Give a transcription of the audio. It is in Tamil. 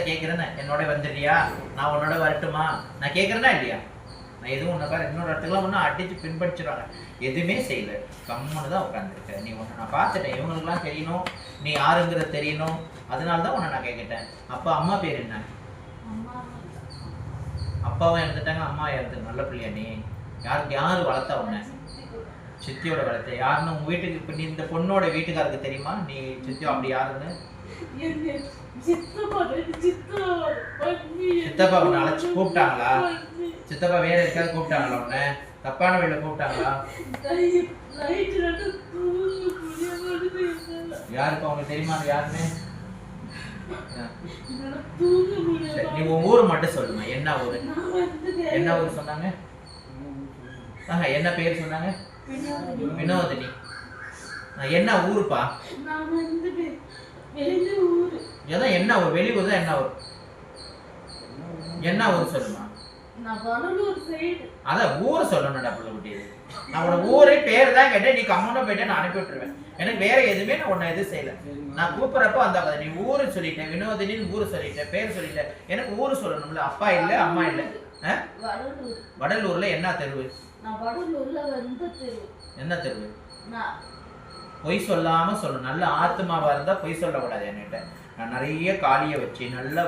கேட்குறேன்னு என்னோட வந்துடுறியா, நான் உன்னோட வரட்டுமா, நான் கேட்குறேன்னா இல்லையா? நான் எதுவும் உன்னை பாரு இன்னொரு இடத்துக்குலாம் ஒன்றும் அடித்து பின்பற்றிடுவாங்க, எதுவுமே செய்யல, கம்முன்னு தான் உட்காந்துருக்கேன். நீ உன்னை நான் பார்த்துட்டேன், இவங்களுக்குலாம் தெரியணும் நீ யாருங்கிறது தெரியணும், அதனால தான் உன்னை நான் கேட்கிட்டேன். அப்போ அம்மா பேர் என்ன? அப்பாவும் இறந்துட்டாங்க, அம்மா இறந்து. நல்ல பிள்ளையா நீ? யார் வளர்த்தா உன்னை? சித்தியோட வளர்த்த. யாருன்னு உங்க வீட்டுக்கு இப்போ நீ இந்த பொண்ணோட வீட்டுக்காருக்கு தெரியுமா நீ சித்தியோ அப்படி யாருன்னு? சித்தப்பா உன்னை அழைச்சி கூப்பிட்டாங்களா? சித்தப்பா வேற இருக்காது கூப்பிட்டாங்களா உன்னை? தப்பான வழியில கூப்பிட்டாங்களா? யாருப்பா உனக்கு தெரியுமா யாருன்னு? நீ உன் ஊரு மட்டும் சொல்லுமா, என்ன ஊரு? என்ன ஊரு சொன்னாங்க? என்ன பேர் சொன்னாங்க? வினோதினி. என்ன ஊருப்பா? ஏதான் என்ன ஊர்? வெளியூர் தான். என்ன ஊர்? என்ன ஊர் சொல்லுமா? அதான் ஊர் சொல்லணும்டா புள்ள குட்டி. நான் உன ஊரே பேர் தான் கேட்டேன், நீ கம்முன்னு போயிட்டு நான் அனுப்பி விட்டுருவேன். எனக்கு வேற எதுவுமே நான் உன்னை எதுவும் செய்யல. நான் கூப்பிட்றப்போ அந்த நீ ஊரு சொல்லிட்டேன், வினோதினின்னு ஊரு சொல்லிட்டேன், பேர் சொல்லிட்டேன். எனக்கு ஊரு சொல்லணும்ல, அப்பா இல்ல அம்மா இல்ல. வடலூர்ல என்ன தெருவு? என்ன தெருவு? பொய் சொல்லாம சொல்லணும். நல்ல ஆத்மாவா இருந்தா பொய் சொல்லக்கூடாது என்கிட்ட. நான் நிறைய காளிய வச்சு நல்லா